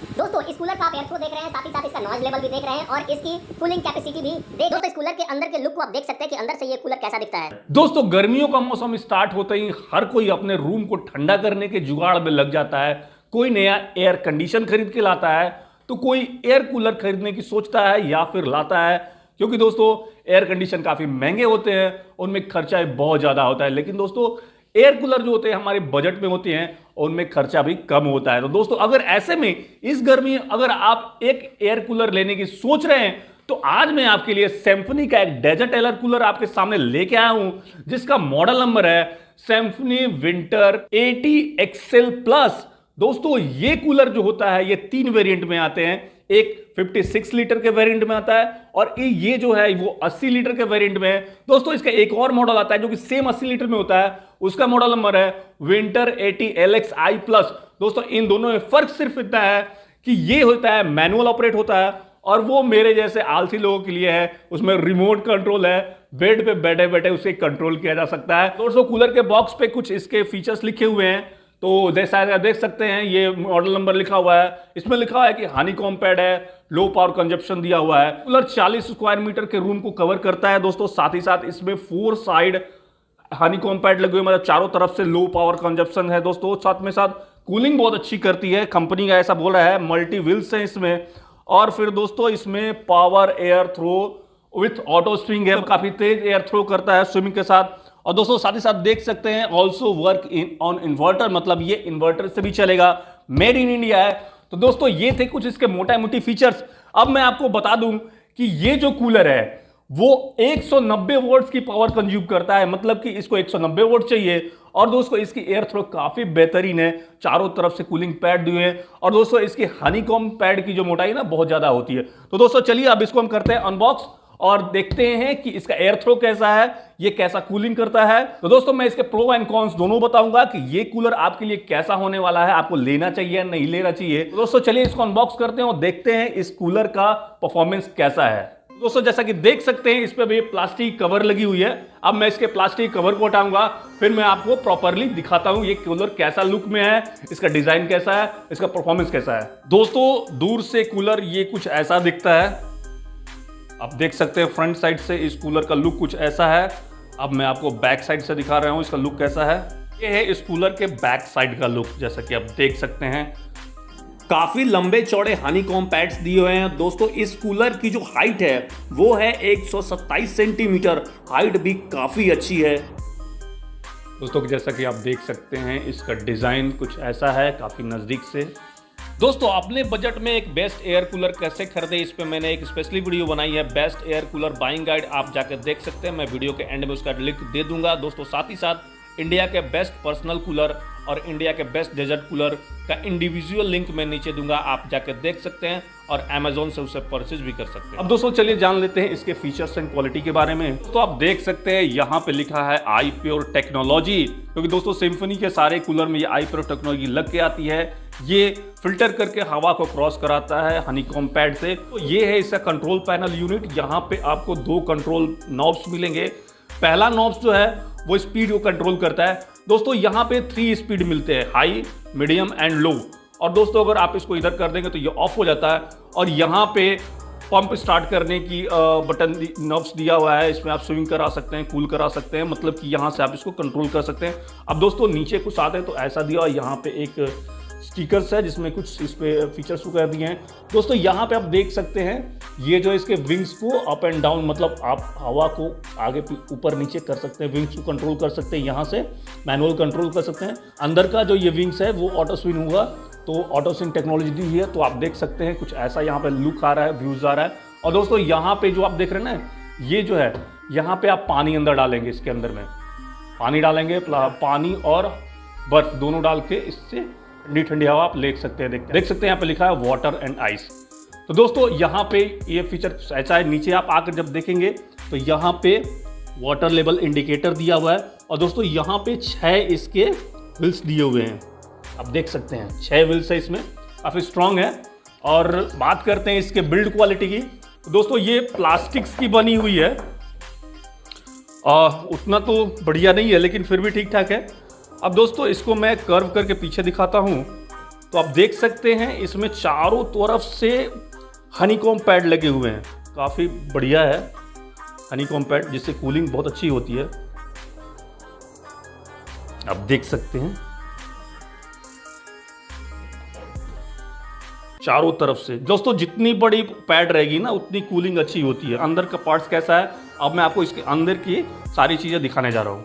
दोस्तों इस कूलर का आप एयर फ्लो देख रहे हैं, साथ ही साथ इसका नॉइज लेवल भी देख रहे हैं और इसकी कूलिंग कैपेसिटी भी दोस्तों इस कूलर के अंदर के लुक को आप देख सकते हैं कि अंदर से ये कूलर कैसा दिखता है। दोस्तों गर्मियों का मौसम स्टार्ट होते ही हर कोई अपने रूम को ठंडा करने के जुगाड़ में लग जाता है। कोई नया एयर कंडीशन खरीद के लाता है तो कोई एयर कूलर खरीदने की सोचता है या फिर लाता है, क्योंकि दोस्तों एयर कंडीशन काफी महंगे होते हैं, उनमें खर्चा बहुत ज्यादा होता है। लेकिन दोस्तों एयर कूलर जो होते हैं हमारे बजट में होते हैं, उनमें खर्चा भी कम होता है। तो दोस्तों अगर ऐसे में इस गर्मी अगर आप एक एयर कूलर लेने की सोच रहे हैं तो आज मैं आपके लिए सिम्फनी का एक डेजर्ट एयर कूलर आपके सामने लेके आया हूं, जिसका मॉडल नंबर है सिम्फनी विंटर 80 XL प्लस। दोस्तों ये कूलर जो होता है ये 3 वेरिएंट में आते हैं। एक 56 लीटर के वेरिएंट में आता है और ये जो है वो 80 लीटर के वेरिएंट में है। दोस्तों इसका एक और मॉडल आता है जो कि सेम 80 लीटर में होता है, उसका मॉडल नंबर है विंटर 80 LXI प्लस। दोस्तों इन दोनों में फर्क सिर्फ इतना है कि ये होता है मैनुअल ऑपरेट होता है और वो मेरे जैसे आलसी लोगों के लिए है, उसमें रिमोट कंट्रोल है, बेड पे बैठे बैठे उसे कंट्रोल किया जा सकता है। दोस्तों कूलर के बॉक्स पे कुछ इसके फीचर्स लिखे हुए हैं, तो जैसा देख सकते हैं ये मॉडल नंबर लिखा हुआ है, इसमें लिखा हुआ है कि हनीकॉम्ब पैड है, लो पावर कंजप्शन दिया हुआ है। कूलर 40 स्क्वायर मीटर के रूम को कवर करता है। दोस्तों साथ ही साथ इसमें 4 साइड हनीकॉम्ब पैड लगे हुए, मतलब चारों तरफ से लो पावर कंजप्शन है। दोस्तों साथ में साथ कूलिंग बहुत अच्छी करती है, कंपनी का ऐसा बोल रहा है। मल्टी व्हील्स है इसमें और फिर दोस्तों इसमें power air throw with auto swing है, काफी तेज एयर थ्रो करता है स्विमिंग के साथ। और दोस्तों साथ ही साथ देख सकते हैं ऑल्सो वर्क ऑन इन्वर्टर, मतलब ये इन्वर्टर से भी चलेगा, मेड इन इंडिया है। तो दोस्तों ये थे कुछ इसके मोटा मोटी फीचर्स। अब मैं आपको बता दूं कि ये जो कूलर है वो 190 वोल्ट्स की पावर कंज्यूम करता है, मतलब कि इसको 190 वोल्ट चाहिए। और दोस्तों इसकी एयर थ्रो काफी बेहतरीन है, चारों तरफ से कूलिंग पैड दिए हैं और दोस्तों इसकी हनीकॉम्ब पैड की जो मोटाई ना बहुत ज्यादा होती है। तो दोस्तों चलिए अब इसको हम करते हैं अनबॉक्स और देखते हैं कि इसका एयर थ्रो कैसा है, ये कैसा कूलिंग करता है। तो दोस्तों मैं इसके प्रो एंड कॉन्स दोनों बताऊंगा कि ये कूलर आपके लिए कैसा होने वाला है, आपको लेना चाहिए या नहीं लेना चाहिए। तो दोस्तों चलिए इसको अनबॉक्स करते हैं और देखते हैं इस कूलर का परफॉर्मेंस कैसा है। दोस्तों जैसा कि देख सकते हैं इस पे भी प्लास्टिक कवर लगी हुई है। अब मैं इसके प्लास्टिक कवर को हटाऊंगा, फिर मैं आपको प्रॉपर्ली दिखाता हूं ये कूलर कैसा लुक में है, इसका डिजाइन कैसा है, इसका परफॉर्मेंस कैसा है। दोस्तों दूर से कूलर ये कुछ ऐसा दिखता है, आप देख सकते हैं फ्रंट साइड से इस कूलर का लुक कुछ ऐसा है। अब मैं आपको बैक साइड से दिखा रहा हूं इसका लुक कैसा है। ये है इस कूलर के बैक साइड का लुक, जैसा कि आप देख सकते हैं काफी लंबे चौड़े हनीकॉम्ब पैड्स दिए हुए हैं। दोस्तों इस कूलर की जो हाइट है वो है 127 सेंटीमीटर, हाइट भी काफी अच्छी है। दोस्तों जैसा कि आप देख सकते हैं इसका डिजाइन कुछ ऐसा है, काफी नजदीक से। दोस्तों अपने बजट में एक बेस्ट एयर कूलर कैसे खरीदे, इस पे मैंने एक स्पेशली वीडियो बनाई है, best air cooler buying guide, आप जाकर देख सकते हैं। मैं वीडियो के एंड में उसका लिंक दे दूंगा। दोस्तों साथ ही साथ इंडिया के बेस्ट पर्सनल कूलर और इंडिया के बेस्ट डेजर्ट कूलर का इंडिविजुअल लिंक मैं नीचे दूंगा, आप जाकर देख सकते हैं और Amazon से उसे परचेज भी कर सकते हैं। अब दोस्तों चलिए जान लेते हैं इसके फीचर्स एंड क्वालिटी के बारे में। तो आप देख सकते हैं यहाँ पे लिखा है आई प्योर टेक्नोलॉजी, क्योंकि दोस्तों सिम्फनी के सारे कूलर में ये आई प्योर टेक्नोलॉजी लग के आती है। ये फिल्टर करके हवा को क्रॉस कराता है हनीकॉम्ब पैड से। तो ये है इसका कंट्रोल पैनल यूनिट, यहाँ पे आपको 2 कंट्रोल नॉब्स मिलेंगे। पहला नॉब्स जो है वो स्पीड को कंट्रोल करता है। दोस्तों यहाँ पे 3 स्पीड मिलते हैं, हाई, मीडियम एंड लो। और दोस्तों अगर आप इसको इधर कर देंगे तो ये ऑफ हो जाता है। और यहाँ पे पंप स्टार्ट करने की बटन नॉब्स दिया हुआ है, इसमें आप स्विंग करा सकते हैं, कूल करा सकते हैं, मतलब कि यहाँ से आप इसको कंट्रोल कर सकते हैं। अब दोस्तों नीचे कुछ आते हैं तो ऐसा दिया हुआ, यहाँ पे एक स्टिकर्स है जिसमें कुछ इस पे फीचर्स कर दिए हैं। दोस्तों यहाँ पे आप देख सकते हैं ये जो इसके विंग्स को अप एंड डाउन, मतलब आप हवा को आगे ऊपर नीचे कर सकते हैं, विंग्स को कंट्रोल कर सकते हैं, यहाँ से मैनुअल कंट्रोल कर सकते हैं। अंदर का जो ये विंग्स है वो ऑटो स्विंग होगा, तो ऑटो स्विंग टेक्नोलॉजी दी हुई है। तो आप देख सकते हैं कुछ ऐसा यहाँ पे लुक आ रहा है, व्यूज आ रहा है। और दोस्तों यहाँ पे जो आप देख रहे हैं ना, ये जो है यहाँ पे आप पानी अंदर डालेंगे, इसके अंदर में पानी डालेंगे, पानी और बर्फ दोनों डाल के इससे ठंडी ठंडी हवा आप ले सकते हैं। देख सकते हैं यहाँ पे लिखा है वाटर एंड आइस। तो दोस्तों यहाँ पे ये फीचर ऐसा है, नीचे आप आकर जब देखेंगे तो यहाँ पे वाटर लेवल इंडिकेटर दिया हुआ है। और दोस्तों यहाँ पे 6 इसके व्हील्स दिए हुए हैं, आप देख सकते हैं 6 व्हील्स है इसमें, काफ़ी स्ट्रांग है। और बात करते हैं इसके बिल्ड क्वालिटी की। तो दोस्तों ये प्लास्टिक्स की बनी हुई है, उतना तो बढ़िया नहीं है लेकिन फिर भी ठीक ठाक है। अब दोस्तों इसको मैं कर्व करके पीछे दिखाता हूँ तो आप देख सकते हैं इसमें चारों तरफ से हनीकॉम्ब पैड लगे हुए हैं, काफ़ी बढ़िया है हनीकॉम्ब पैड, जिससे कूलिंग बहुत अच्छी होती है। आप देख सकते हैं चारों तरफ से। दोस्तों जितनी बड़ी पैड रहेगी ना उतनी कूलिंग अच्छी होती है। अंदर का पार्ट्स कैसा है अब मैं आपको इसके अंदर की सारी चीजें दिखाने जा रहा हूं।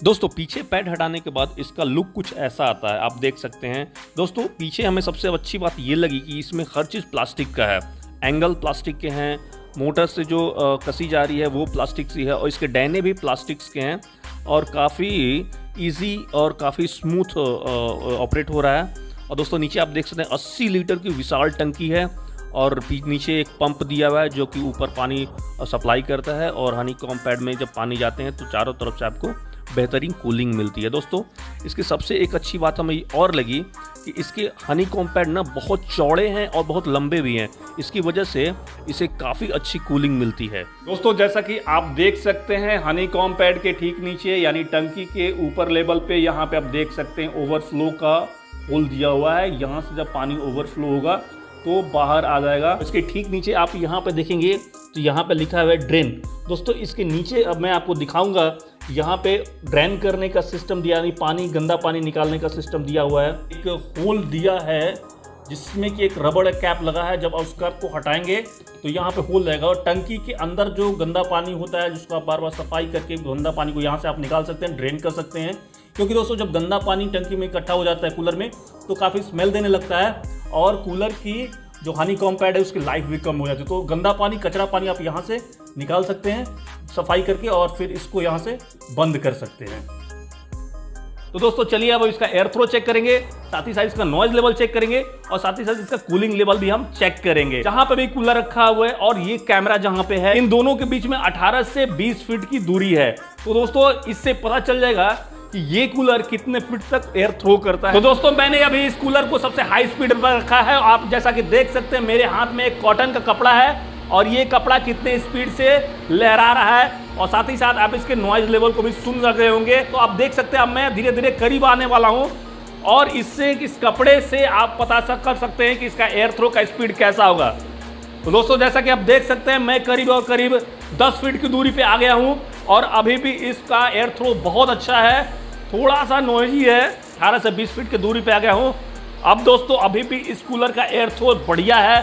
दोस्तों पीछे पैड हटाने के बाद इसका लुक कुछ ऐसा आता है, आप देख सकते हैं। दोस्तों पीछे हमें सबसे अच्छी बात ये लगी कि इसमें हर चीज़ प्लास्टिक का है, एंगल प्लास्टिक के हैं, मोटर से जो कसी जा रही है वो प्लास्टिक सी है, और इसके डैने भी प्लास्टिक्स के हैं और काफ़ी इजी और काफ़ी स्मूथ ऑपरेट हो रहा है। और दोस्तों नीचे आप देख सकते हैं 80 लीटर की विशाल टंकी है और नीचे एक पंप दिया हुआ है जो कि ऊपर पानी सप्लाई करता है, और हनीकॉम्ब पैड में जब पानी जाते हैं तो चारों तरफ से आपको बेहतरीन कूलिंग मिलती है। दोस्तों इसकी सबसे एक अच्छी बात हमें और लगी कि इसके हनीकॉम्ब पैड ना बहुत चौड़े हैं और बहुत लंबे भी हैं, इसकी वजह से इसे काफ़ी अच्छी कूलिंग मिलती है। दोस्तों जैसा कि आप देख सकते हैं हनीकॉम्ब पैड के ठीक नीचे यानी टंकी के ऊपर लेवल पे यहाँ पे आप देख सकते हैं ओवरफ्लो का होल दिया हुआ है। यहाँ से जब पानी ओवरफ्लो होगा तो बाहर आ जाएगा। इसके ठीक नीचे आप यहाँ पे देखेंगे तो यहाँ पे लिखा हुआ है ड्रेन। दोस्तों इसके नीचे अब मैं आपको दिखाऊंगा, यहाँ पे ड्रेन करने का सिस्टम दिया, यानी पानी गंदा पानी निकालने का सिस्टम दिया हुआ है। एक होल दिया है जिसमें कि एक रबड़ कैप लगा है, जब उस कैप को हटाएंगे तो यहाँ पे होल रहेगा और टंकी के अंदर जो गंदा पानी होता है जिसको आप बार बार सफाई करके गंदा पानी को यहाँ से आप निकाल सकते हैं, ड्रेन कर सकते हैं। क्योंकि दोस्तों जब गंदा पानी टंकी में इकट्ठा हो जाता है कूलर में तो काफ़ी स्मेल देने लगता है और कूलर की जो हनीकॉम्ब पैड है उसकी लाइफ भी कम हो जाती है। तो गंदा पानी, कचरा पानी आप यहाँ से निकाल सकते हैं सफाई करके और फिर इसको यहाँ से बंद कर सकते हैं। तो दोस्तों चलिए अब इसका एयर थ्रो चेक करेंगे, साथ ही साथ इसका नॉइज लेवल चेक करेंगे और साथ ही साथ इसका कूलिंग लेवल भी हम चेक करेंगे। जहां पे भी कूलर रखा हुआ है और ये कैमरा जहां पे है, इन दोनों के बीच में 18 से 20 फीट की दूरी है। तो दोस्तों इससे पता चल जाएगा कि ये कूलर कितने फीट तक एयर थ्रो करता है। तो दोस्तों मैंने अभी इस कूलर को सबसे हाई स्पीड पर रखा है। आप जैसा कि देख सकते हैं मेरे हाथ में एक कॉटन का कपड़ा है और ये कपड़ा कितने स्पीड से लहरा रहा है, और साथ ही साथ आप इसके नॉइज लेवल को भी सुन रहे होंगे। तो आप देख सकते हैं अब मैं धीरे धीरे करीब आने वाला हूं और इससे इस कपड़े से आप पता कर सकते हैं कि इसका एयर थ्रो का स्पीड कैसा होगा। तो दोस्तों जैसा कि आप देख सकते हैं मैं करीब और करीब 10 फीट की दूरी पे आ गया हूं और अभी भी इसका एयर थ्रो बहुत अच्छा है, थोड़ा सा नॉइजी है। 18 से 20 फीट की दूरी पे आ गया हूं। अब दोस्तों अभी भी इस कूलर का एयर थ्रो बढ़िया है,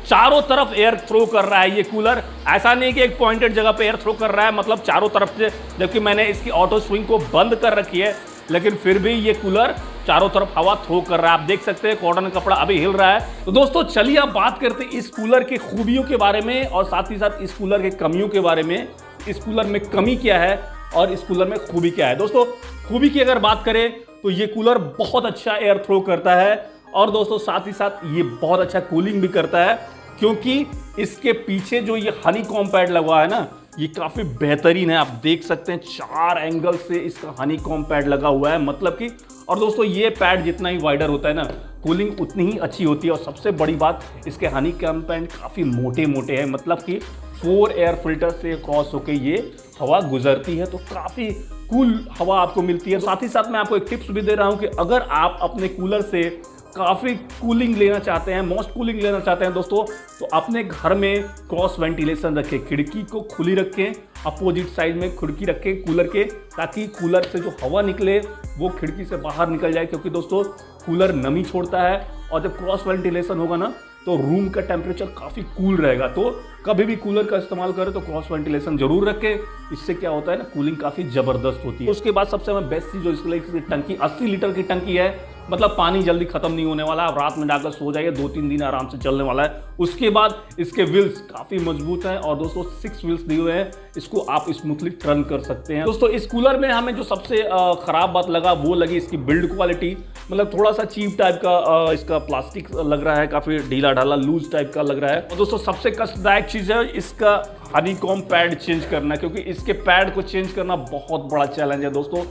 चारों तरफ एयर थ्रो कर रहा है ये कूलर। ऐसा नहीं कि एक पॉइंटेड जगह पे एयर थ्रो कर रहा है, मतलब चारों तरफ से, जबकि मैंने इसकी ऑटो स्विंग को बंद कर रखी है लेकिन फिर भी ये कूलर चारों तरफ हवा थ्रो कर रहा है। आप देख सकते हैं कॉटन कपड़ा अभी हिल रहा है। तो दोस्तों चलिए अब बात करते हैं इस कूलर के खूबियों के बारे में और साथ ही साथ इस कूलर के कमियों के बारे में। इस कूलर में कमी क्या है और इस कूलर में खूबी क्या है। दोस्तों खूबी की अगर बात करें तो ये कूलर बहुत अच्छा एयर थ्रो करता है और दोस्तों साथ ही साथ ये बहुत अच्छा कूलिंग भी करता है, क्योंकि इसके पीछे जो ये हनीकॉम्ब पैड लगा है ना ये काफ़ी बेहतरीन है। आप देख सकते हैं 4 एंगल से इसका हनीकॉम्ब पैड लगा हुआ है, मतलब कि, और दोस्तों ये पैड जितना ही वाइडर होता है ना कूलिंग उतनी ही अच्छी होती है। और सबसे बड़ी बात इसके हनीकॉम्ब पैड काफ़ी मोटे मोटे हैं, मतलब कि 4 एयर फिल्टर से क्रॉस होकर ये हवा गुजरती है तो काफ़ी कूल हवा आपको मिलती है। साथ ही साथ मैं आपको एक टिप्स भी दे रहा हूँ कि अगर आप अपने कूलर से काफ़ी कूलिंग लेना चाहते हैं, मोस्ट कूलिंग लेना चाहते हैं दोस्तों, तो अपने घर में क्रॉस वेंटिलेशन रखें, खिड़की को खुली रखें, अपोजिट साइड में खिड़की रखें कूलर के, ताकि कूलर से जो हवा निकले वो खिड़की से बाहर निकल जाए। क्योंकि दोस्तों कूलर नमी छोड़ता है और जब क्रॉस वेंटिलेशन होगा ना तो रूम का टेम्परेचर काफ़ी कूल रहेगा। तो कभी भी कूलर का इस्तेमाल करें तो क्रॉस वेंटिलेशन जरूर रखें, इससे क्या होता है ना कूलिंग काफ़ी ज़बरदस्त होती है। उसके बाद सबसे हमें बेस्ट चीज़ जो इसके लिए टंकी 80 लीटर की टंकी है, मतलब पानी जल्दी खत्म नहीं होने वाला, आप रात में जाकर सो जाइए, 2-3 दिन आराम से चलने वाला है। उसके बाद इसके व्हील्स काफ़ी मजबूत हैं और दोस्तों 6 व्हील्स दिए हुए हैं, इसको आप स्मूथली टर्न कर सकते हैं। दोस्तों इस कूलर में हमें जो सबसे ख़राब बात लगा वो लगी इसकी बिल्ड क्वालिटी, मतलब थोड़ा सा चीप टाइप का इसका प्लास्टिक लग रहा है, काफ़ी ढीला ढाला लूज टाइप का लग रहा है। और दोस्तों सबसे कष्टदायक चीज़ है इसका हनीकॉम्ब पैड चेंज करना, क्योंकि इसके पैड को चेंज करना बहुत बड़ा चैलेंज है दोस्तों।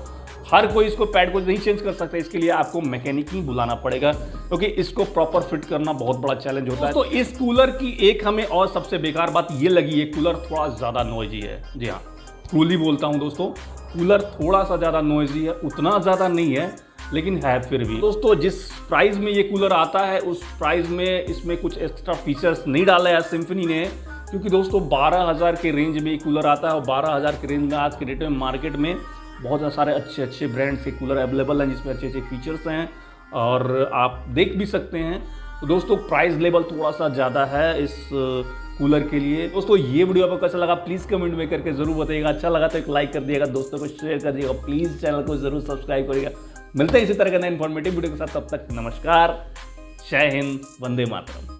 हर कोई इसको पैड को नहीं चेंज कर सकता, इसके लिए आपको मैकेनिक ही बुलाना पड़ेगा, क्योंकि इसको प्रॉपर फिट करना बहुत बड़ा चैलेंज होता है। तो इस कूलर की एक हमें और सबसे बेकार बात ये लगी, ये कूलर थोड़ा ज़्यादा नॉइजी है। जी हाँ, ट्रूली बोलता हूँ दोस्तों, कूलर थोड़ा सा ज़्यादा नॉइजी है, उतना ज़्यादा नहीं है लेकिन है फिर भी। दोस्तों जिस प्राइस में ये कूलर आता है उस प्राइस में इसमें कुछ एक्स्ट्रा फीचर्स नहीं डाला है सिम्फनी ने, क्योंकि दोस्तों 12,000 के रेंज में ये कूलर आता है और 12,000 के रेंज में आज के डेट में मार्केट में बहुत सारे अच्छे ब्रांड्स के कूलर अवेलेबल हैं जिसमें अच्छे फीचर्स हैं और आप देख भी सकते हैं। तो दोस्तों प्राइस लेवल थोड़ा सा ज़्यादा है इस कूलर के लिए। दोस्तों ये वीडियो आपको कैसा लगा प्लीज़ कमेंट में करके ज़रूर बताइएगा। अच्छा लगा तो एक लाइक कर दिएगा, दोस्तों को शेयर कर दिएगा, प्लीज़ चैनल को ज़रूर सब्सक्राइब करिएगा। मिलते हैं इसी तरह का नए इन्फॉर्मेटिव वीडियो के साथ, तब तक नमस्कार, जय हिंद, वंदे मातरम।